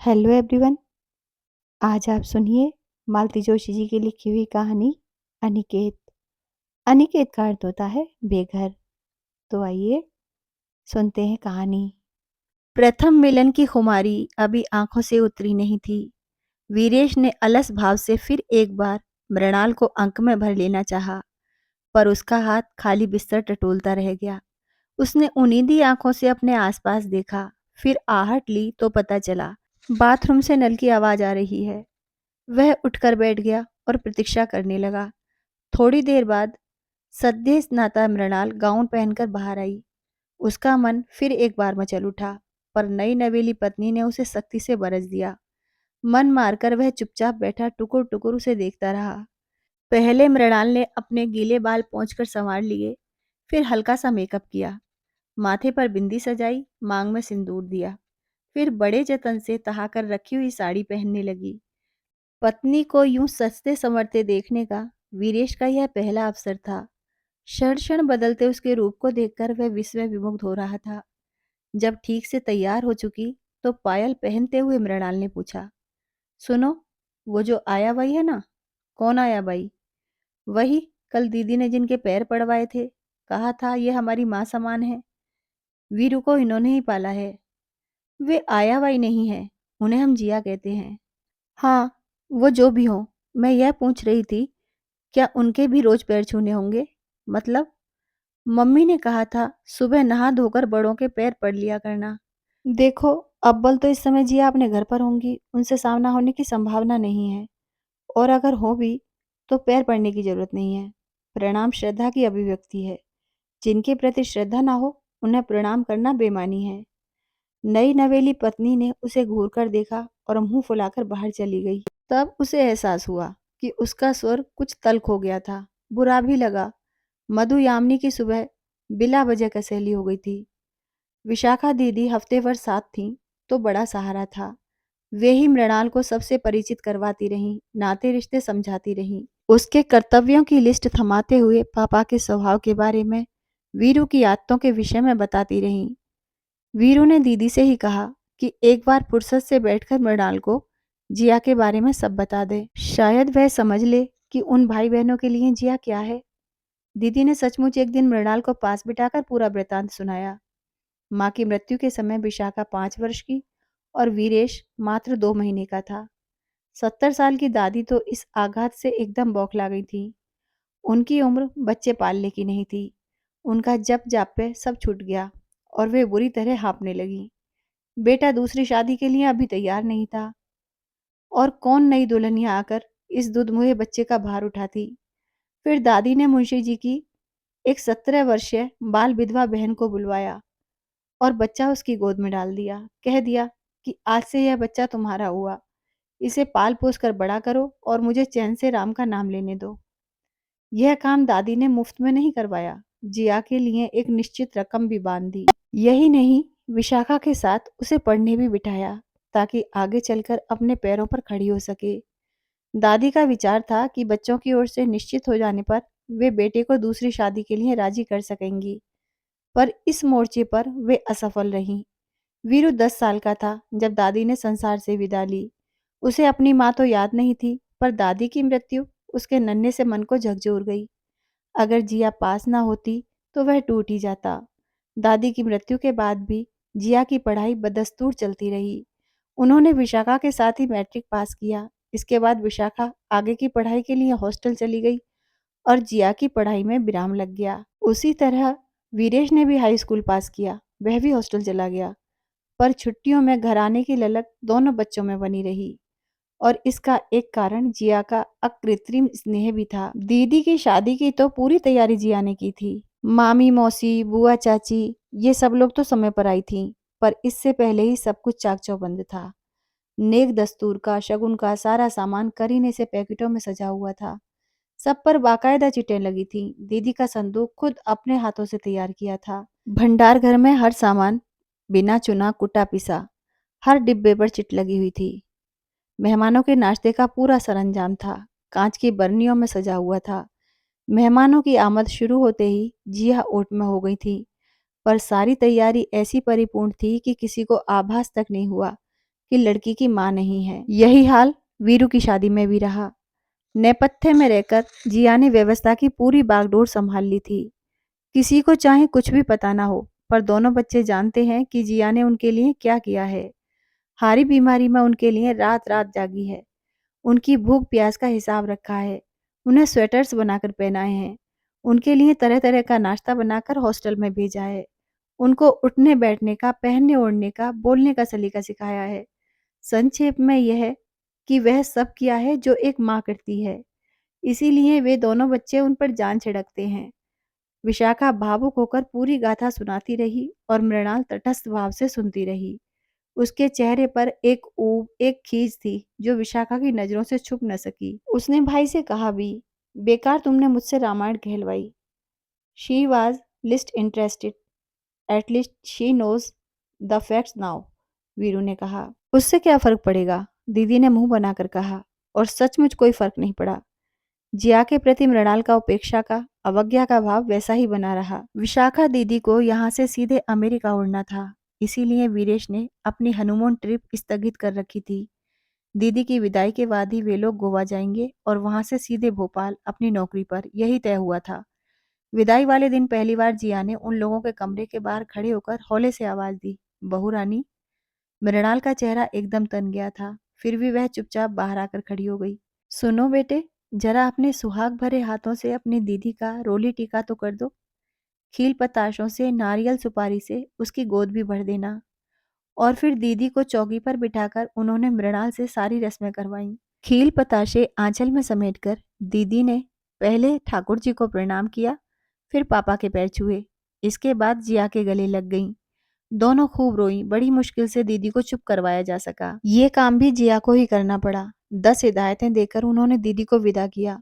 Hello everyone. आज आप सुनिए मालती जोशी जी की लिखी हुई कहानी अनिकेत। अनिकेत का अर्थ होता है बेघर। तो आइए सुनते हैं कहानी। प्रथम मिलन की खुमारी अभी आंखों से उतरी नहीं थी। वीरेश ने अलस भाव से फिर एक बार मृणाल को अंक में भर लेना चाहा, पर उसका हाथ खाली बिस्तर टटोलता रह गया। उसने उन्नीदी आंखों से अपने आसपास देखा, फिर आहट ली तो पता चला बाथरूम से नल की आवाज आ रही है। वह उठकर बैठ गया और प्रतीक्षा करने लगा। थोड़ी देर बाद सद्य स्नाता मृणाल गाउन पहनकर बाहर आई। उसका मन फिर एक बार मचल उठा, पर नई नवेली पत्नी ने उसे सख्ती से बरस दिया। मन मारकर वह चुपचाप बैठा टुकुर टुकुर उसे देखता रहा। पहले मृणाल ने अपने गीले बाल पोंछकर संवार लिए, फिर हल्का सा मेकअप किया, माथे पर बिंदी सजाई, मांग में सिंदूर दिया, फिर बड़े जतन से तहाकर रखी हुई साड़ी पहनने लगी। पत्नी को यूं सजते संवरते देखने का वीरेश का यह पहला अवसर था। क्षण क्षण बदलते उसके रूप को देखकर वह विस्मय विमुग्ध हो रहा था। जब ठीक से तैयार हो चुकी तो पायल पहनते हुए मृणाल ने पूछा, सुनो, वो जो आया वही है ना? कौन आया भाई? वही, कल दीदी ने जिनके पैर पड़वाए थे, कहा था ये हमारी माँ समान है, वीरू को इन्होंने ही पाला है। वे आया वाई नहीं है, उन्हें हम जिया कहते हैं। हाँ, वो जो भी हो, मैं यह पूछ रही थी, क्या उनके भी रोज पैर छूने होंगे? मतलब? मम्मी ने कहा था सुबह नहा धोकर बड़ों के पैर पड़ लिया करना। देखो, अव्वल तो इस समय जिया अपने घर पर होंगी, उनसे सामना होने की संभावना नहीं है, और अगर हो भी तो पैर पड़ने की जरूरत नहीं है। प्रणाम श्रद्धा की अभिव्यक्ति है। जिनके प्रति श्रद्धा ना हो उन्हें प्रणाम करना बेमानी है। नई नवेली पत्नी ने उसे घूर कर देखा और मुंह फुलाकर बाहर चली गई। तब उसे एहसास हुआ कि उसका स्वर कुछ तल्ख हो गया था। बुरा भी लगा। मधु यामिनी की सुबह बिला वजह कसैली हो गई थी। विशाखा दीदी हफ्ते भर साथ थीं तो बड़ा सहारा था। वे ही मृणाल को सबसे परिचित करवाती रहीं, नाते रिश्ते समझाती रहीं, उसके कर्तव्यों की लिस्ट थमाते हुए पापा के स्वभाव के बारे में, वीरू की आदतों के विषय में बताती रहीं। वीरू ने दीदी से ही कहा कि एक बार फुर्सत से बैठकर मृणाल को जिया के बारे में सब बता दे, शायद वह समझ ले कि उन भाई बहनों के लिए जिया क्या है। दीदी ने सचमुच एक दिन मृणाल को पास बिठाकर पूरा वृतांत सुनाया। माँ की मृत्यु के समय विशाखा 5 वर्ष की और वीरेश मात्र 2 महीने का था। 70 साल की दादी तो इस आघात से एकदम बौखला गई थी। उनकी उम्र बच्चे पालने की नहीं थी। उनका जप जाप्य सब छूट गया और वे बुरी तरह हाँफने लगी। बेटा दूसरी शादी के लिए अभी तैयार नहीं था, और कौन नई दुल्हनिया आकर इस दुधमुहे बच्चे का भार उठाती। फिर दादी ने मुंशी जी की एक 17 वर्षीय बाल विधवा बहन को बुलवाया और बच्चा उसकी गोद में डाल दिया। कह दिया कि आज से यह बच्चा तुम्हारा हुआ, इसे पाल पोस कर बड़ा करो और मुझे चैन से राम का नाम लेने दो। यह काम दादी ने मुफ्त में नहीं करवाया, जिया के लिए एक निश्चित रकम भी बांध दी। यही नहीं, विशाखा के साथ उसे पढ़ने भी बिठाया ताकि आगे चलकर अपने पैरों पर खड़ी हो सके। दादी का विचार था कि बच्चों की ओर से निश्चित हो जाने पर वे बेटे को दूसरी शादी के लिए राजी कर सकेंगी, पर इस मोर्चे पर वे असफल रहीं। वीरू 10 साल का था जब दादी ने संसार से विदा ली। उसे अपनी माँ तो याद नहीं थी, पर दादी की मृत्यु उसके नन्हे से मन को झकझोर गई। अगर जिया पास ना होती तो वह टूट ही जाता। दादी की मृत्यु के बाद भी जिया की पढ़ाई बदस्तूर चलती रही। उन्होंने विशाखा के साथ ही मैट्रिक पास किया। इसके बाद विशाखा आगे की पढ़ाई के लिए हॉस्टल चली गई और जिया की पढ़ाई में विराम लग गया। उसी तरह वीरेश ने भी हाई स्कूल पास किया, वह भी हॉस्टल चला गया, पर छुट्टियों में घर आने की ललक दोनों बच्चों में बनी रही। और इसका एक कारण जिया का अकृत्रिम स्नेह भी था। दीदी की शादी की तो पूरी तैयारी जिया ने की थी। मामी मौसी बुआ चाची ये सब लोग तो समय पर आई थीं, पर इससे पहले ही सब कुछ चाक चौबंद था। नेक दस्तूर का शगुन का सारा सामान करीने से पैकेटों में सजा हुआ था। सब पर बाकायदा चिटें लगी थीं। दीदी का संदूक खुद अपने हाथों से तैयार किया था। भंडार घर में हर सामान बिना चुना कुटा पिसा, हर डिब्बे पर चिट लगी हुई थी। मेहमानों के नाश्ते का पूरा सरंजाम था, कांच की बर्नियों में सजा हुआ था। मेहमानों की आमद शुरू होते ही जिया ओट में हो गई थी, पर सारी तैयारी ऐसी परिपूर्ण थी कि किसी को आभास तक नहीं हुआ कि लड़की की माँ नहीं है। यही हाल वीरू की शादी में भी रहा। नेपथ्य में रहकर जिया ने व्यवस्था की पूरी बागडोर संभाल ली थी। किसी को चाहे कुछ भी पता ना हो, पर दोनों बच्चे जानते हैं कि जिया ने उनके लिए क्या किया है। हारी बीमारी में उनके लिए रात रात जागी है। उनकी भूख प्यास का हिसाब रखा है। उन्हें स्वेटर्स बनाकर पहनाए हैं। उनके लिए तरह तरह का नाश्ता बनाकर हॉस्टल में भेजा है। उनको उठने बैठने का, पहनने ओढ़ने का, बोलने का सलीका सिखाया है। संक्षेप में यह है कि वह सब किया है जो एक माँ करती है। इसीलिए वे दोनों बच्चे उन पर जान छिड़कते हैं। विशाखा भावुक होकर पूरी गाथा सुनाती रही और मृणाल तटस्थ भाव से सुनती रही। उसके चेहरे पर एक ऊब, एक खींच थी जो विशाखा की नजरों से छुप न सकी। उसने भाई से कहा भी, बेकार तुमने मुझसे रामायण कहलवाई। She was least interested, at least she knows the facts now, Veeru ने कहा। उससे क्या फर्क पड़ेगा, दीदी ने मुंह बनाकर कहा। और सचमुच कोई फर्क नहीं पड़ा। जिया के प्रति मृणाल का उपेक्षा का, अवज्ञा का भाव वैसा ही बना रहा। विशाखा दीदी को यहाँ से सीधे अमेरिका उड़ना था। इसीलिए वीरेश ने अपनी हनीमून ट्रिप स्थगित कर रखी थी। दीदी की विदाई के बाद ही वे लोग गोवा जाएंगे और वहां से सीधे भोपाल अपनी नौकरी पर, यही तय हुआ था। विदाई वाले दिन पहली बार जिया ने उन लोगों के कमरे के बाहर खड़े होकर हौले से आवाज दी, बहू रानी। मृणाल का चेहरा एकदम तन गया था, फिर भी वह चुपचाप बाहर आकर खड़ी हो गई। सुनो बेटे, जरा अपने सुहाग भरे हाथों से अपनी दीदी का रोली टीका तो कर दो। खील पताशों से, नारियल सुपारी से उसकी गोद भी भर देना। और फिर दीदी को चौकी पर बिठाकर उन्होंने मृणाल से सारी रस्में करवाईं। खील पताशे आंचल में समेटकर दीदी ने पहले ठाकुर जी को प्रणाम किया, फिर पापा के पैर छुए। इसके बाद जिया के गले लग गईं। दोनों खूब रोईं। बड़ी मुश्किल से दीदी को चुप करवाया जा सका। ये काम भी जिया को ही करना पड़ा। 10 हिदायतें देकर उन्होंने दीदी को विदा किया।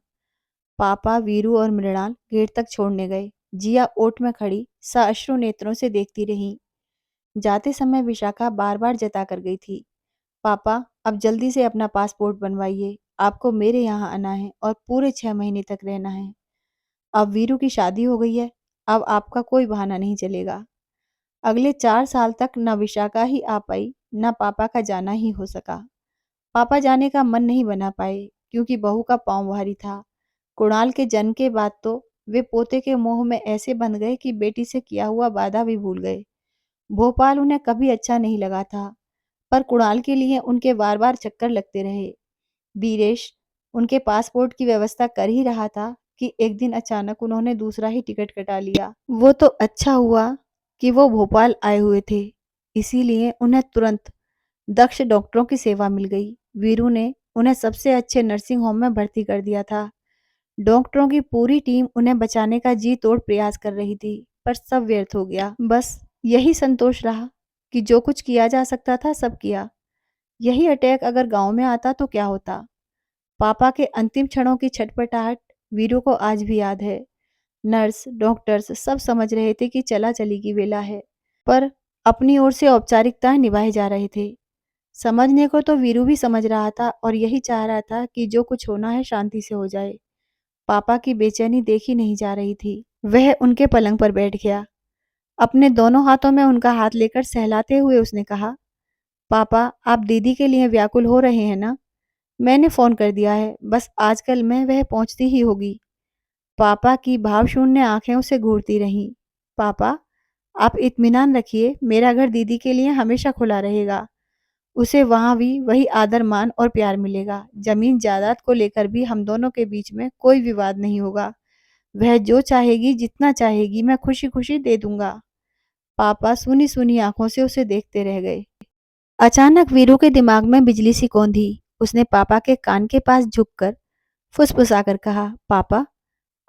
पापा, वीरू और मृणाल गेट तक छोड़ने गए। जिया ओट में खड़ी साश्रु नेत्रों से देखती रही। जाते समय विशाखा बार बार जता कर गई थी, पापा अब जल्दी से अपना पासपोर्ट बनवाइए। आपको मेरे यहाँ आना है और पूरे 6 महीने तक रहना है। अब वीरू की शादी हो गई है, अब आपका कोई बहाना नहीं चलेगा। अगले 4 साल तक न विशाखा ही आ पाई, न पापा का जाना ही हो सका। पापा जाने का मन नहीं बना पाए क्योंकि बहू का पाँव भारी था। कुणाल के जन्म के बाद तो वे पोते के मोह में ऐसे बंध गए कि बेटी से किया हुआ वादा भी भूल गए। भोपाल उन्हें कभी अच्छा नहीं लगा था, पर कुणाल के लिए उनके बार बार चक्कर लगते रहे। बीरेश उनके पासपोर्ट की व्यवस्था कर ही रहा था कि एक दिन अचानक उन्होंने दूसरा ही टिकट कटा लिया। वो तो अच्छा हुआ कि वो भोपाल आए हुए थे, इसीलिए उन्हें तुरंत दक्ष डॉक्टरों की सेवा मिल गई। वीरू ने उन्हें सबसे अच्छे नर्सिंग होम में भर्ती कर दिया था। डॉक्टरों की पूरी टीम उन्हें बचाने का जी तोड़ प्रयास कर रही थी, पर सब व्यर्थ हो गया। बस यही संतोष रहा कि जो कुछ किया जा सकता था सब किया। यही अटैक अगर गांव में आता तो क्या होता। पापा के अंतिम क्षणों की छटपटाहट वीरू को आज भी याद है। नर्स, डॉक्टर्स सब समझ रहे थे कि चला चली की वेला है, पर अपनी ओर से औपचारिकताएं निभाए जा रहे थे। समझने को तो वीरू भी समझ रहा था और यही चाह रहा था कि जो कुछ होना है शांति से हो जाए। पापा की बेचैनी देखी नहीं जा रही थी। वह उनके पलंग पर बैठ गया। अपने दोनों हाथों में उनका हाथ लेकर सहलाते हुए उसने कहा, पापा आप दीदी के लिए व्याकुल हो रहे हैं ना? मैंने फोन कर दिया है, बस आजकल में वह पहुंचती ही होगी। पापा की भावशून्य आंखें उसे घूरती रहीं। पापा आप इत्मीनान रखिए, मेरा घर दीदी के लिए हमेशा खुला रहेगा। उसे वहां भी वही आदर मान और प्यार मिलेगा। जमीन जायदाद को लेकर भी हम दोनों के बीच में कोई विवाद नहीं होगा। वह जो चाहेगी, जितना चाहेगी, मैं खुशी खुशी दे दूंगा। पापा सूनी सूनी आंखों से उसे देखते रह गए। अचानक वीरू के दिमाग में बिजली सी कौंधी। उसने पापा के कान के पास झुककर फुसफुसाकर कहा, पापा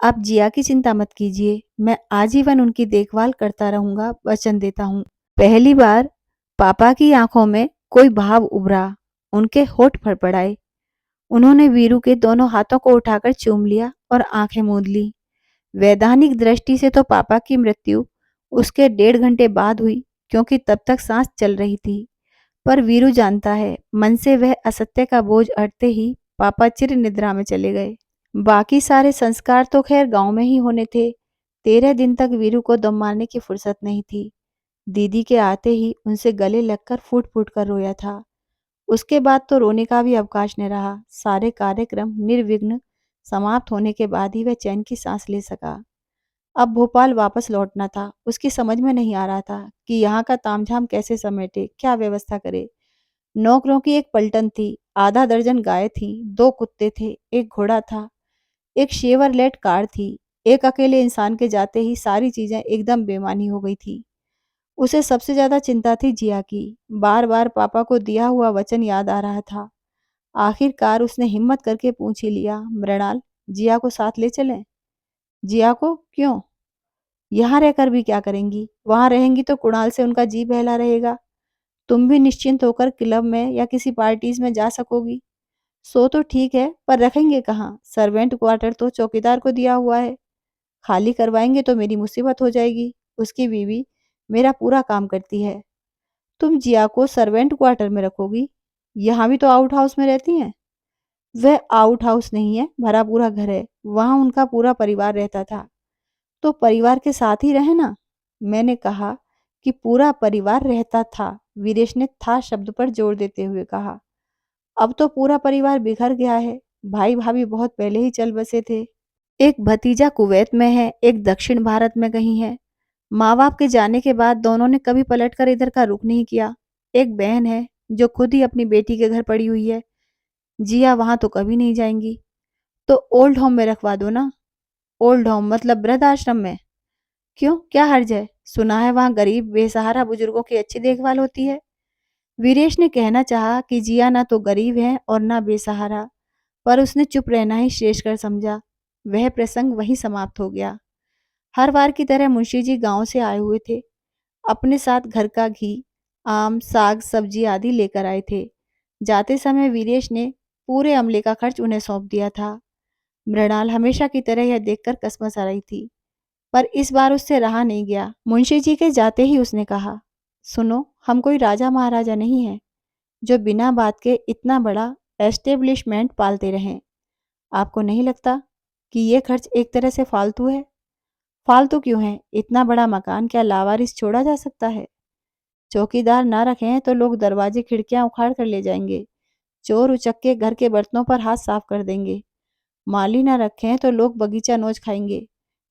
आप जिया की चिंता मत कीजिए, मैं आजीवन उनकी देखभाल करता रहूंगा, वचन देता हूँ। पहली बार पापा की आंखों में कोई भाव उभरा। उनके होठ फड़फड़ाए। उन्होंने वीरू के दोनों हाथों को उठाकर चूम लिया और आंखें मूंद ली। वैधानिक दृष्टि से तो पापा की मृत्यु उसके 1.5 घंटे बाद हुई, क्योंकि तब तक सांस चल रही थी। पर वीरू जानता है, मन से वह असत्य का बोझ हटते ही पापा चिर निद्रा में चले गए। बाकी सारे संस्कार तो खैर गांव में ही होने थे। 13 दिन तक वीरू को दम मारने की फुर्सत नहीं थी। दीदी के आते ही उनसे गले लगकर फूट फूट कर रोया था। उसके बाद तो रोने का भी अवकाश न रहा। सारे कार्यक्रम निर्विघ्न समाप्त होने के बाद ही वह चैन की सांस ले सका। अब भोपाल वापस लौटना था। उसकी समझ में नहीं आ रहा था कि यहाँ का तामझाम कैसे समेटे, क्या व्यवस्था करे। नौकरों की एक पलटन थी, आधा दर्जन गाय थी, 2 कुत्ते थे, एक घोड़ा था, एक शेवरलेट कार थी। एक अकेले इंसान के जाते ही सारी चीजें एकदम बेमानी हो गई थी। उसे सबसे ज्यादा चिंता थी जिया की। बार बार पापा को दिया हुआ वचन याद आ रहा था। आखिरकार उसने हिम्मत करके पूछ ही लिया, मृणाल, जिया को साथ ले चलें? जिया को क्यों? यहाँ रहकर भी क्या करेंगी? वहां रहेंगी तो कुणाल से उनका जी बहला रहेगा। तुम भी निश्चिंत होकर क्लब में या किसी पार्टीज में जा सकोगी। सो तो ठीक है, पर रखेंगे कहाँ? सर्वेंट क्वार्टर तो चौकीदार को दिया हुआ है। खाली करवाएंगे तो मेरी मुसीबत हो जाएगी। उसकी बीवी मेरा पूरा काम करती है। तुम जिया को सर्वेंट क्वार्टर में रखोगी? यहाँ भी तो आउट हाउस में रहती हैं। वह आउट हाउस नहीं है, भरा पूरा घर है। वहां उनका पूरा परिवार रहता था। तो परिवार के साथ ही रहे ना। मैंने कहा कि पूरा परिवार रहता था। वीरेश ने था शब्द पर जोर देते हुए कहा। अब तो पूरा परिवार बिखर गया है। भाई भाभी बहुत पहले ही चल बसे थे। एक भतीजा कुवैत में है, एक दक्षिण भारत में कहीं है। माँ बाप के जाने के बाद दोनों ने कभी पलटकर इधर का रुख नहीं किया। एक बहन है जो खुद ही अपनी बेटी के घर पड़ी हुई है। जिया वहां तो कभी नहीं जाएंगी। तो ओल्ड होम में रखवा दो ना। ओल्ड होम मतलब वृद्ध आश्रम में? क्यों, क्या हर्ज है? सुना है वहां गरीब बेसहारा बुजुर्गों की अच्छी देखभाल होती है। वीरेश ने कहना चाहा कि जिया ना तो गरीब है और ना बेसहारा, पर उसने चुप रहना ही श्रेष्ठकर समझा। वह प्रसंग वहीं समाप्त हो गया। हर बार की तरह मुंशी जी गांव से आए हुए थे। अपने साथ घर का घी, आम, साग, सब्जी आदि लेकर आए थे। जाते समय वीरेश ने पूरे अमले का खर्च उन्हें सौंप दिया था। मृणाल हमेशा की तरह यह देखकर कसमसा रही थी, पर इस बार उससे रहा नहीं गया। मुंशी जी के जाते ही उसने कहा, सुनो, हम कोई राजा महाराजा नहीं है जो बिना बात के इतना बड़ा एस्टेब्लिशमेंट पालते रहें। आपको नहीं लगता कि ये खर्च एक तरह से फालतू है? फालतू क्यों है? इतना बड़ा मकान क्या लावारिस छोड़ा जा सकता है? चौकीदार ना रखें तो लोग दरवाजे खिड़कियां उखाड़ कर ले जाएंगे। चोर उचक्के घर के बर्तनों पर हाथ साफ कर देंगे। माली ना रखें तो लोग बगीचा नोच खाएंगे।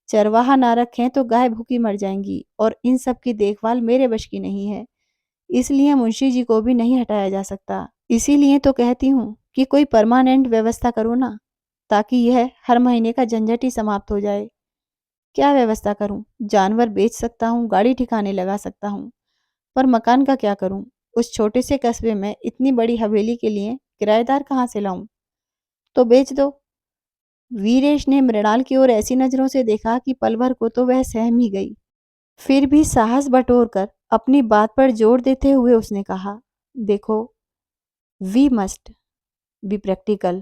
चरवाहा ना रखें तो गाय भूखी मर जाएंगी, और इन सब की देखभाल मेरे बश की नहीं है। इसलिए मुंशी जी को भी नहीं हटाया जा सकता। इसीलिए तो कहती हूँ कि कोई परमानेंट व्यवस्था करो ना, ताकि यह हर महीने का झंझट ही समाप्त हो जाए। क्या व्यवस्था करूं? जानवर बेच सकता हूँ, गाड़ी ठिकाने लगा सकता हूँ, पर मकान का क्या करूं? उस छोटे से कस्बे में इतनी बड़ी हवेली के लिए किराएदार कहाँ से लाऊं? तो बेच दो। वीरेश ने मृणाल की ओर ऐसी नजरों से देखा कि पल भर को तो वह सहम ही गई। फिर भी साहस बटोरकर अपनी बात पर जोर देते हुए उसने कहा, देखो, वी मस्ट बी प्रैक्टिकल।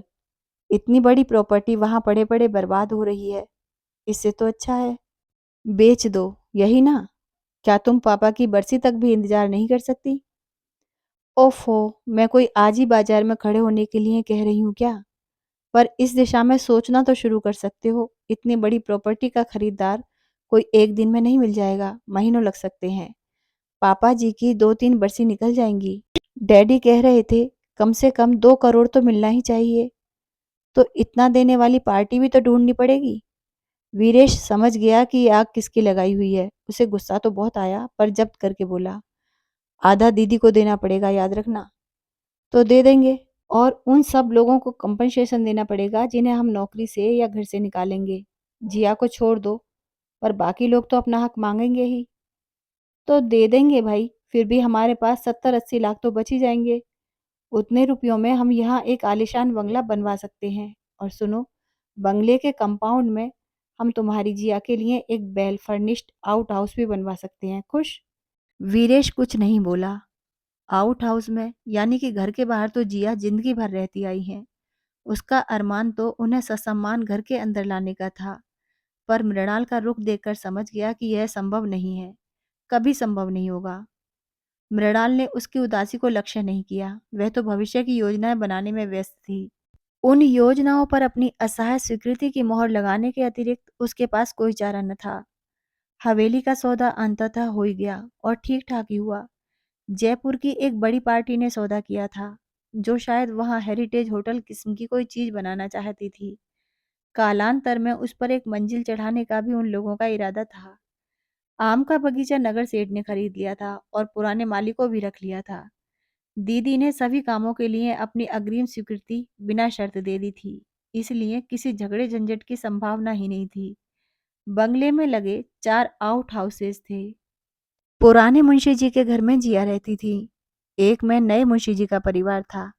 इतनी बड़ी प्रॉपर्टी वहां पड़े पड़े बर्बाद हो रही है। इससे तो अच्छा है बेच दो, यही ना? क्या तुम पापा की बरसी तक भी इंतजार नहीं कर सकती? ओफो, मैं कोई आज ही बाजार में खड़े होने के लिए कह रही हूँ क्या? पर इस दिशा में सोचना तो शुरू कर सकते हो। इतनी बड़ी प्रॉपर्टी का खरीदार कोई एक दिन में नहीं मिल जाएगा, महीनों लग सकते हैं। पापा जी की 2-3 बरसी निकल जाएंगी। डैडी कह रहे थे कम से कम 2 करोड़ तो मिलना ही चाहिए। तो इतना देने वाली पार्टी भी तो ढूंढनी पड़ेगी। वीरेश समझ गया कि ये आग किसकी लगाई हुई है। उसे गुस्सा तो बहुत आया, पर जब्त करके बोला, आधा दीदी को देना पड़ेगा, याद रखना। तो दे देंगे, और उन सब लोगों को कंपनसेशन देना पड़ेगा जिन्हें हम नौकरी से या घर से निकालेंगे। जिया को छोड़ दो, पर बाकी लोग तो अपना हक मांगेंगे ही। तो दे देंगे भाई, फिर भी हमारे पास 70-80 लाख तो बच ही जाएंगे। उतने रुपयों में हम यहाँ एक आलीशान बंगला बनवा सकते हैं। और सुनो, बंगले के कंपाउंड में हम तुम्हारी जिया के लिए एक वेल फर्निश्ड आउट हाउस भी बनवा सकते हैं। खुश? वीरेश कुछ नहीं बोला। आउट हाउस में, यानी कि घर के बाहर तो जिया जिंदगी भर रहती आई है। उसका अरमान तो उन्हें ससम्मान घर के अंदर लाने का था। पर मृणाल का रुख देखकर समझ गया कि यह संभव नहीं है, कभी संभव नहीं होगा। मृणाल ने उसकी उदासी को लक्ष्य नहीं किया। वह तो भविष्य की योजनाएं बनाने में व्यस्त थी। उन योजनाओं पर अपनी असहाय स्वीकृति की मोहर लगाने के अतिरिक्त उसके पास कोई चारा न था। हवेली का सौदा अंततः हो ही गया, और ठीक ठाक ही हुआ। जयपुर की एक बड़ी पार्टी ने सौदा किया था। जो शायद वहाँ हेरिटेज होटल किस्म की कोई चीज़ बनाना चाहती थी। कालांतर में उस पर एक मंजिल चढ़ाने का भी उन लोगों का इरादा था। आम का बगीचा नगर सेठ ने खरीद लिया था और पुराने माली को भी रख लिया था। दीदी ने सभी कामों के लिए अपनी अग्रिम स्वीकृति बिना शर्त दे दी थी, इसलिए किसी झगड़े झंझट की संभावना ही नहीं थी। बंगले में लगे 4 आउट हाउसेस थे। पुराने मुंशी जी के घर में जिया रहती थी। एक में नए मुंशी जी का परिवार था।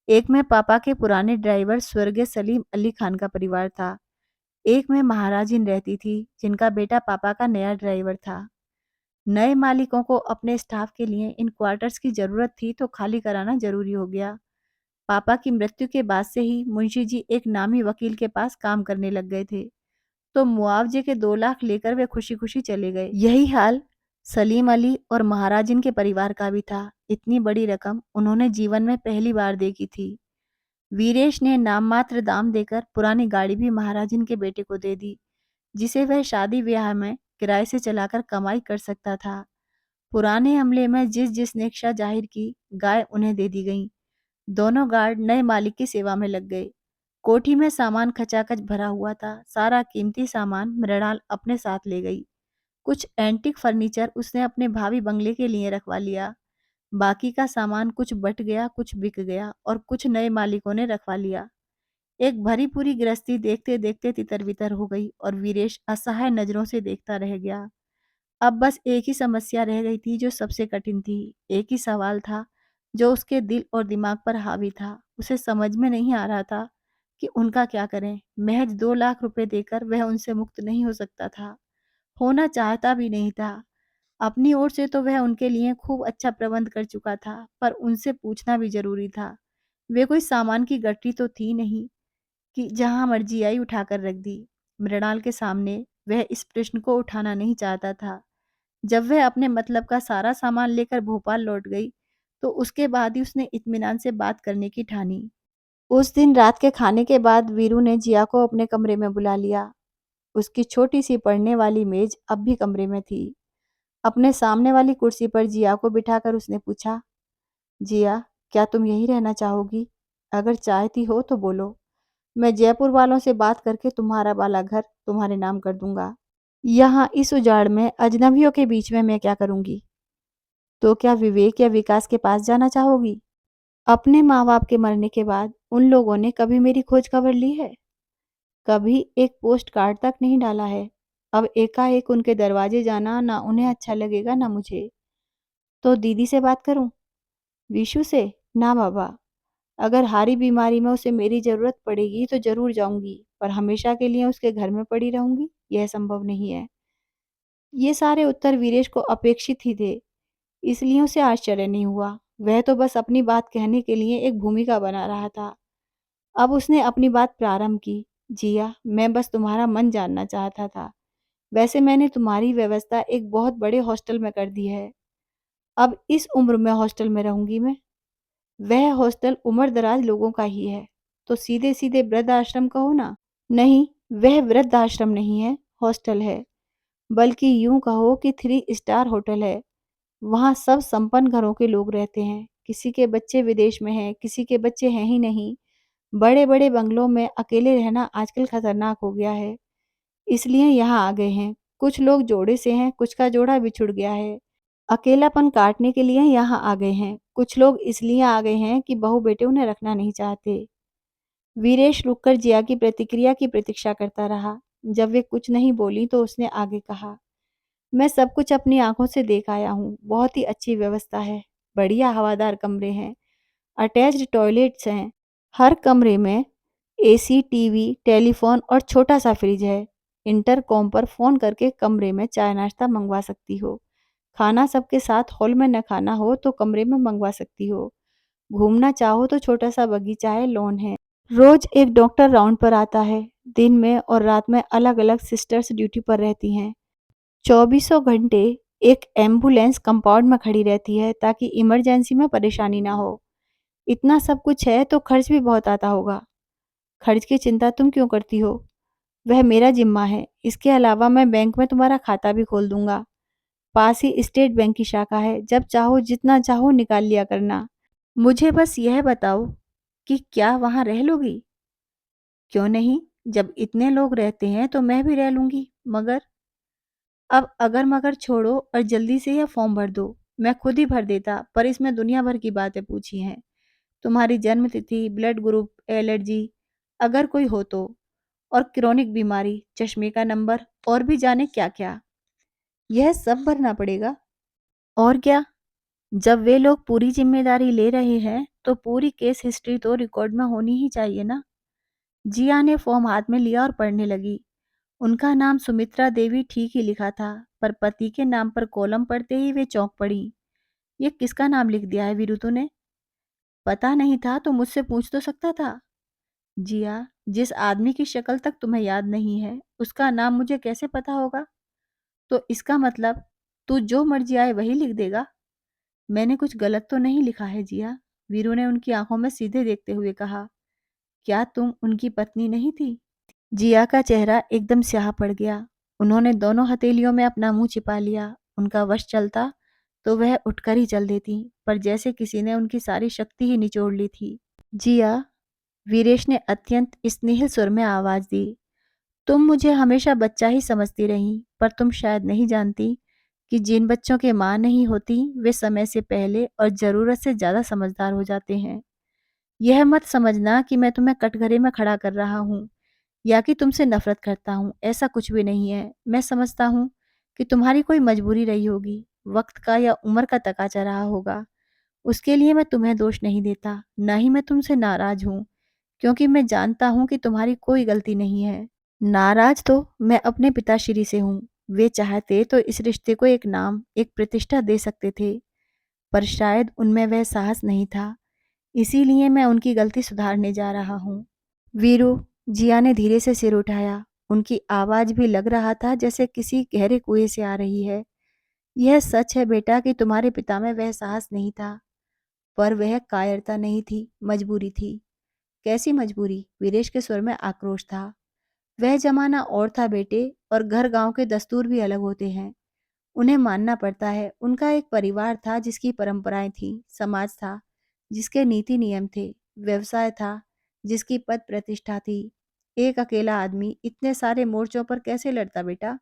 एक में पापा के पुराने ड्राइवर स्वर्गीय सलीम अली खान का परिवार था। एक में महाराजिन रहती थी, जिनका बेटा पापा का नया ड्राइवर था। नए मालिकों को अपने स्टाफ के लिए इन क्वार्टर्स की जरूरत थी, तो खाली कराना जरूरी हो गया। पापा की मृत्यु के बाद से ही मुंशी जी एक नामी वकील के पास काम करने लग गए थे, तो मुआवजे के 2 लाख लेकर वे खुशी खुशी चले गए। यही हाल सलीम अली और महाराजिन के परिवार का भी था। इतनी बड़ी रकम उन्होंने जीवन में पहली बार देखी थी। वीरेश ने नाम मात्र दाम देकर पुरानी गाड़ी भी महाराजिन के बेटे को दे दी, जिसे वह शादी ब्याह में किराए से चलाकर कमाई कर सकता था। पुराने हमले में जिस जिसने इच्छा जाहिर की, गाय उन्हें दे दी गई। दोनों गार्ड नए मालिक की सेवा में लग गए। कोठी में सामान खचाखच भरा हुआ था। सारा कीमती सामान मृणाल अपने साथ ले गई। कुछ एंटीक फर्नीचर उसने अपने भावी बंगले के लिए रखवा लिया। बाकी का सामान कुछ बट गया, कुछ बिक गया और कुछ नए मालिकों ने रखवा लिया। एक भरी पूरी गृहस्थी देखते देखते तितर बितर हो गई और वीरेश असहाय नजरों से देखता रह गया। अब बस एक ही समस्या रह गई थी, जो सबसे कठिन थी। एक ही सवाल था जो उसके दिल और दिमाग पर हावी था। उसे समझ में नहीं आ रहा था कि उनका क्या करें। महज 2 लाख रुपए देकर वह उनसे मुक्त नहीं हो सकता था, होना चाहता भी नहीं था। अपनी ओर से तो वह उनके लिए खूब अच्छा प्रबंध कर चुका था, पर उनसे पूछना भी जरूरी था। वे कोई सामान की गठरी तो थी नहीं कि जहां मर्जी आई उठाकर रख दी। मृणाल के सामने वह इस प्रश्न को उठाना नहीं चाहता था। जब वह अपने मतलब का सारा सामान लेकर भोपाल लौट गई, तो उसके बाद ही उसने इत्मीनान से बात करने की ठानी। उस दिन रात के खाने के बाद वीरू ने जिया को अपने कमरे में बुला लिया। उसकी छोटी सी पढ़ने वाली मेज अब भी कमरे में थी। अपने सामने वाली कुर्सी पर जिया को बिठाकर उसने पूछा, जिया, क्या तुम यहीं रहना चाहोगी? अगर चाहती हो तो बोलो। मैं जयपुर वालों से बात करके तुम्हारा वाला घर तुम्हारे नाम कर दूंगा। यहाँ इस उजाड़ में अजनबियों के बीच में मैं क्या करूंगी? तो क्या विवेक या विकास के पास जाना चाहोगी? अपने माँ बाप के मरने के बाद उन लोगों ने कभी मेरी खोज खबर ली है? कभी एक पोस्ट कार्ड तक नहीं डाला है। अब एकाएक उनके दरवाजे जाना ना उन्हें अच्छा लगेगा ना मुझे। तो दीदी से बात करूं? विशु से? ना बाबा। अगर हारी बीमारी में उसे मेरी जरूरत पड़ेगी तो जरूर जाऊंगी, पर हमेशा के लिए उसके घर में पड़ी रहूंगी, यह संभव नहीं है। ये सारे उत्तर वीरेश को अपेक्षित ही थे, इसलिए उसे आश्चर्य नहीं हुआ। वह तो बस अपनी बात कहने के लिए एक भूमिका बना रहा था। अब उसने अपनी बात प्रारंभ की। जिया, मैं बस तुम्हारा मन जानना चाहता था। वैसे मैंने तुम्हारी व्यवस्था एक बहुत बड़े हॉस्टल में कर दी है। अब इस उम्र में हॉस्टल में रहूंगी मैं? वह हॉस्टल उम्रदराज लोगों का ही है, तो सीधे सीधे वृद्ध आश्रम कहो ना। नहीं, वह वृद्ध आश्रम नहीं है, हॉस्टल है। बल्कि यूं कहो कि 3 स्टार होटल है। वहाँ सब संपन्न घरों के लोग रहते हैं। किसी के बच्चे विदेश में हैं, किसी के बच्चे हैं ही नहीं। बड़े बड़े बंगलों में अकेले रहना आजकल खतरनाक हो गया है, इसलिए यहाँ आ गए हैं। कुछ लोग जोड़े से हैं, कुछ का जोड़ा बिछुड़ गया है। अकेलापन काटने के लिए यहाँ आ गए हैं। कुछ लोग इसलिए आ गए हैं कि बहू बेटे उन्हें रखना नहीं चाहते। वीरेश रुककर जिया की प्रतिक्रिया की प्रतीक्षा करता रहा। जब वे कुछ नहीं बोली तो उसने आगे कहा, मैं सब कुछ अपनी आंखों से देख आया हूँ। बहुत ही अच्छी व्यवस्था है। बढ़िया हवादार कमरे हैं। अटैच्ड टॉयलेट्स हैं। हर कमरे में एसी, टीवी, टेलीफोन और छोटा सा फ्रिज है। इंटरकॉम पर फोन करके कमरे में चाय नाश्ता मंगवा सकती हो। खाना सबके साथ हॉल में न खाना हो तो कमरे में मंगवा सकती हो। घूमना चाहो तो छोटा सा बगीचा है, लॉन है। रोज एक डॉक्टर राउंड पर आता है। दिन में और रात में अलग अलग सिस्टर्स ड्यूटी पर रहती हैं। चौबीसों घंटे एक एम्बुलेंस कंपाउंड में खड़ी रहती है, ताकि इमरजेंसी में परेशानी ना हो। इतना सब कुछ है तो खर्च भी बहुत आता होगा। खर्च की चिंता तुम क्यों करती हो? वह मेरा जिम्मा है। इसके अलावा मैं बैंक में तुम्हारा खाता भी खोल दूंगा। पास ही स्टेट बैंक की शाखा है। जब चाहो जितना चाहो निकाल लिया करना। मुझे बस यह बताओ कि क्या वहाँ रह लोगी? क्यों नहीं? जब इतने लोग रहते हैं तो मैं भी रह लूँगी। मगर अब अगर मगर छोड़ो और जल्दी से यह फॉर्म भर दो। मैं खुद ही भर देता, पर इसमें दुनिया भर की बातें पूछी हैं। तुम्हारी जन्म तिथि, ब्लड ग्रुप, एलर्जी अगर कोई हो तो, और क्रोनिक बीमारी, चश्मे का नंबर और भी जाने क्या-क्या। यह सब भरना पड़ेगा। और क्या? जब वे लोग पूरी ज़िम्मेदारी ले रहे हैं, तो पूरी केस हिस्ट्री तो रिकॉर्ड में होनी ही चाहिए ना। जिया ने फॉर्म हाथ में लिया और पढ़ने लगी। उनका नाम सुमित्रा देवी ठीक ही लिखा था, पर पति के नाम पर कॉलम पढ़ते ही वे चौंक पड़ी। ये किसका नाम लिख दिया है वीरू तूने? पता नहीं था तो मुझसे पूछ तो सकता था। जिया, जिस आदमी की शक्ल तक तुम्हें याद नहीं है, उसका नाम मुझे कैसे पता होगा? तो इसका मतलब तू जो मर्जी आए वही लिख देगा? मैंने कुछ गलत तो नहीं लिखा है जिया? वीरू ने उनकी आंखों में सीधे देखते हुए कहा। क्या तुम उनकी पत्नी नहीं थी? जिया का चेहरा एकदम स्याह पड़ गया। उन्होंने दोनों हथेलियों में अपना मुंह छिपा लिया। उनका वश चलता तो वह उठकर ही चल देती, पर जैसे किसी ने उनकी सारी शक्ति ही निचोड़ ली थी। जिया, वीरेश ने अत्यंत स्नेहिल सुर में आवाज दी, तुम मुझे हमेशा बच्चा ही समझती रही, पर तुम शायद नहीं जानती कि जिन बच्चों के माँ नहीं होती वे समय से पहले और जरूरत से ज्यादा समझदार हो जाते हैं। यह मत समझना कि मैं तुम्हें कटघरे में खड़ा कर रहा हूँ या कि तुमसे नफरत करता हूँ, ऐसा कुछ भी नहीं है। मैं समझता हूँ कि तुम्हारी कोई मजबूरी रही होगी, वक्त का या उम्र का तकाजा रहा होगा। उसके लिए मैं तुम्हें दोष नहीं देता, ना ही मैं तुमसे नाराज हूँ, क्योंकि मैं जानता हूँ कि तुम्हारी कोई गलती नहीं है। नाराज तो मैं अपने पिताश्री से हूँ। वे चाहते तो इस रिश्ते को एक नाम, एक प्रतिष्ठा दे सकते थे, पर शायद उनमें वह साहस नहीं था। इसीलिए मैं उनकी गलती सुधारने जा रहा हूँ। वीरू, जिया ने धीरे से सिर उठाया। उनकी आवाज भी लग रहा था जैसे किसी गहरे कुएं से आ रही है। यह सच है बेटा कि तुम्हारे पिता में वह साहस नहीं था, पर वह कायरता नहीं थी, मजबूरी थी। कैसी मजबूरी? वीरेश के स्वर में आक्रोश था। वह जमाना और था बेटे, और घर गांव के दस्तूर भी अलग होते हैं। उन्हें मानना पड़ता है। उनका एक परिवार था जिसकी परंपराएं थीं, समाज था जिसके नीति नियम थे, व्यवसाय था जिसकी पद प्रतिष्ठा थी। एक अकेला आदमी इतने सारे मोर्चों पर कैसे लड़ता बेटा?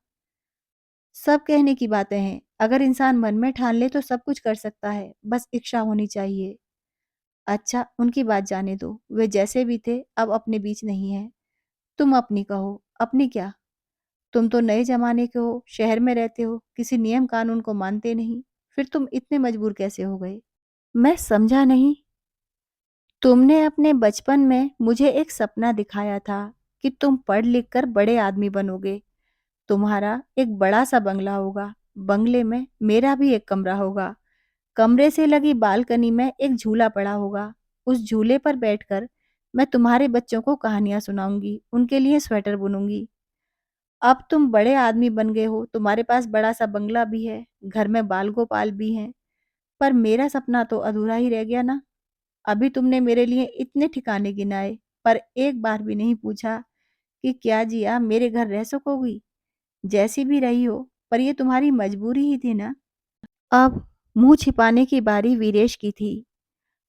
सब कहने की बातें हैं। अगर इंसान मन में ठान ले तो सब कुछ कर सकता है, बस इच्छा होनी चाहिए। अच्छा, उनकी बात जाने दो। वे जैसे भी थे अब अपने बीच नहीं है। तुम अपनी कहो। अपनी क्या? तुम तो नए जमाने के हो, शहर में रहते हो, किसी नियम कानून को मानते नहीं। फिर तुम इतने मजबूर कैसे हो गए? मैं समझा नहीं। तुमने अपने बचपन में मुझे एक सपना दिखाया था कि तुम पढ़ लिख कर बड़े आदमी बनोगे। तुम्हारा एक बड़ा सा बंगला होगा। बंगले में मेरा भी एक कमरा होगा। कमरे से लगी बालकनी में एक झूला पड़ा होगा। उस झूले पर बैठकर मैं तुम्हारे बच्चों को कहानियां सुनाऊंगी, उनके लिए स्वेटर बुनूंगी। अब तुम बड़े आदमी बन गए हो, तुम्हारे पास बड़ा सा बंगला भी है, घर में बाल गोपाल भी हैं, पर मेरा सपना तो अधूरा ही रह गया ना। अभी तुमने मेरे लिए इतने ठिकाने गिनाए, पर एक बार भी नहीं पूछा कि क्या जिया मेरे घर रह सकोगी? जैसी भी रही हो, पर ये तुम्हारी मजबूरी ही थी ना। अब मुंह छिपाने की बारी वीरेश की थी।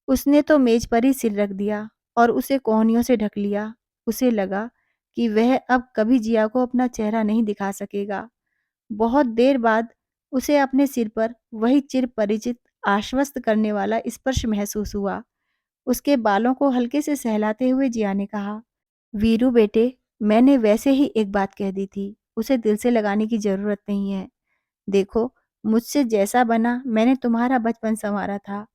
उसने तो मेज पर ही सिर रख दिया और उसे कोहनियों से ढक लिया। उसे लगा कि वह अब कभी जिया को अपना चेहरा नहीं दिखा सकेगा। बहुत देर बाद उसे अपने सिर पर वही चिर परिचित, आश्वस्त करने वाला स्पर्श महसूस हुआ। उसके बालों को हल्के से सहलाते हुए जिया ने कहा, वीरू बेटे, मैंने वैसे ही एक बात कह दी थी, उसे दिल से लगाने की जरूरत नहीं है। देखो, मुझसे जैसा बना मैंने तुम्हारा बचपन संवारा था।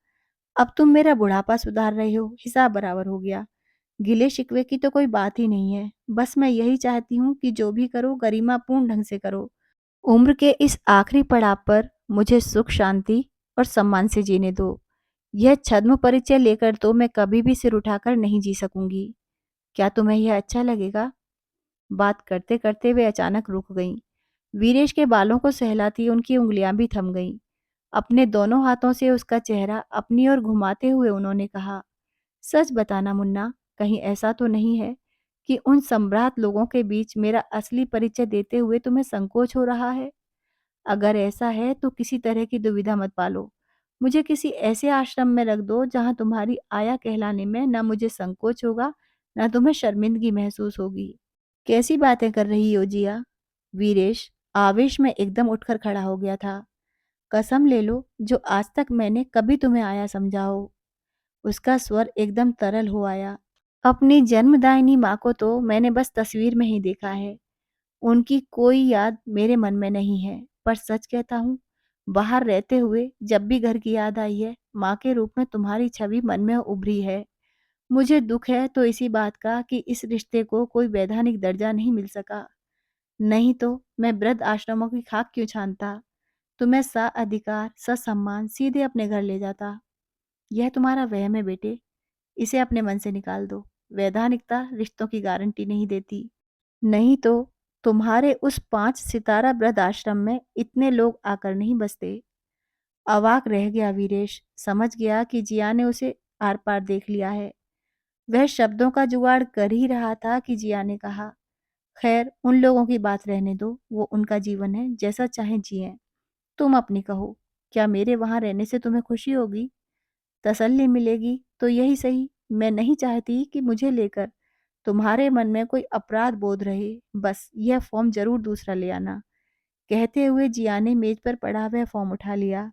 अब तुम मेरा बुढ़ापा सुधार रहे हो, हिसाब बराबर हो गया। गिले शिकवे की तो कोई बात ही नहीं है। बस मैं यही चाहती हूँ कि जो भी करो गरिमापूर्ण ढंग से करो। उम्र के इस आखिरी पड़ाव पर मुझे सुख, शांति और सम्मान से जीने दो। यह छद्म परिचय लेकर तो मैं कभी भी सिर उठाकर नहीं जी सकूंगी। क्या तुम्हें यह अच्छा लगेगा? बात करते करते वे अचानक रुक गईं। वीरेश के बालों को सहलाती उनकी उंगलियां भी थम गईं। अपने दोनों हाथों से उसका चेहरा अपनी ओर घुमाते हुए उन्होंने कहा, सच बताना मुन्ना, कहीं ऐसा तो नहीं है कि उन सम्राट लोगों के बीच मेरा असली परिचय देते हुए तुम्हें संकोच हो रहा है? अगर ऐसा है तो किसी तरह की दुविधा मत पालो। मुझे किसी ऐसे आश्रम में रख दो जहाँ तुम्हारी आया कहलाने में न मुझे संकोच होगा, न तुम्हें शर्मिंदगी महसूस होगी। कैसी बातें कर रही हो जिया? वीरेश आवेश में एकदम उठकर खड़ा हो गया था। कसम ले लो जो आज तक मैंने कभी तुम्हें आया समझा हो। उसका स्वर एकदम तरल हो आया। अपनी जन्मदायिनी माँ को तो मैंने बस तस्वीर में ही देखा है। उनकी कोई याद मेरे मन में नहीं है, पर सच कहता हूँ, बाहर रहते हुए जब भी घर की याद आई है, माँ के रूप में तुम्हारी छवि मन में उभरी है। मुझे दुख है तो इसी बात का कि इस रिश्ते को कोई वैधानिक दर्जा नहीं मिल सका। नहीं तो मैं वृद्ध आश्रमों की खाक क्यों छानता, तुम्हें अधिकार सम्मान सीधे अपने घर ले जाता। यह तुम्हारा वहम है बेटे, इसे अपने मन से निकाल दो। वैधानिकता रिश्तों की गारंटी नहीं देती। नहीं तो तुम्हारे उस 5 सितारा वृद्ध आश्रम में इतने लोग आकर नहीं बसते। अवाक रह गया वीरेश, समझ गया कि जिया ने उसे आर पार देख लिया है। वह शब्दों का जुगाड़ कर ही रहा था कि जिया ने कहा, खैर उन लोगों की बात रहने दो, वो उनका जीवन है, जैसा चाहे जिए। तुम अपनी कहो, क्या मेरे वहां रहने से तुम्हें खुशी होगी, तसल्ली मिलेगी? तो यही सही। मैं नहीं चाहती कि मुझे लेकर तुम्हारे मन में कोई अपराध बोध रहे। बस यह फॉर्म जरूर दूसरा ले आना। कहते हुए जिया ने मेज पर पड़ा वह फॉर्म उठा लिया।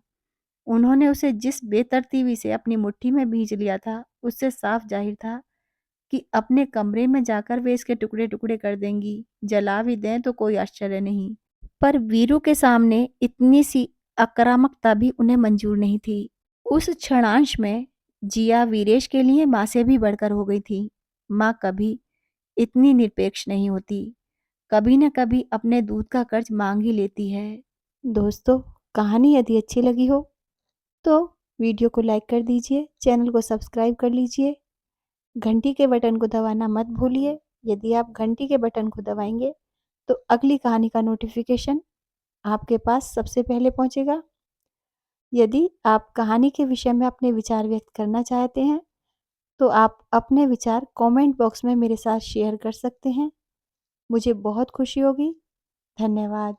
उन्होंने उसे जिस बेतरतीबी से अपनी मुट्ठी में भींच लिया था, उससे साफ जाहिर था कि अपने कमरे में जाकर वे इसके टुकड़े टुकड़े कर देंगी। जला भी दें तो कोई आश्चर्य नहीं। पर वीरू के सामने इतनी सी आक्रामकता भी उन्हें मंजूर नहीं थी। उस क्षणांश में जिया वीरेश के लिए माँ से भी बढ़कर हो गई थी। माँ कभी इतनी निरपेक्ष नहीं होती, कभी न कभी अपने दूध का कर्ज मांग ही लेती है। दोस्तों, कहानी यदि अच्छी लगी हो तो वीडियो को लाइक कर दीजिए, चैनल को सब्सक्राइब कर लीजिए, घंटी के बटन को दबाना मत भूलिए। यदि आप घंटी के बटन को दबाएंगे तो अगली कहानी का नोटिफिकेशन आपके पास सबसे पहले पहुंचेगा। यदि आप कहानी के विषय में अपने विचार व्यक्त करना चाहते हैं तो आप अपने विचार कमेंट बॉक्स में मेरे साथ शेयर कर सकते हैं। मुझे बहुत खुशी होगी। धन्यवाद।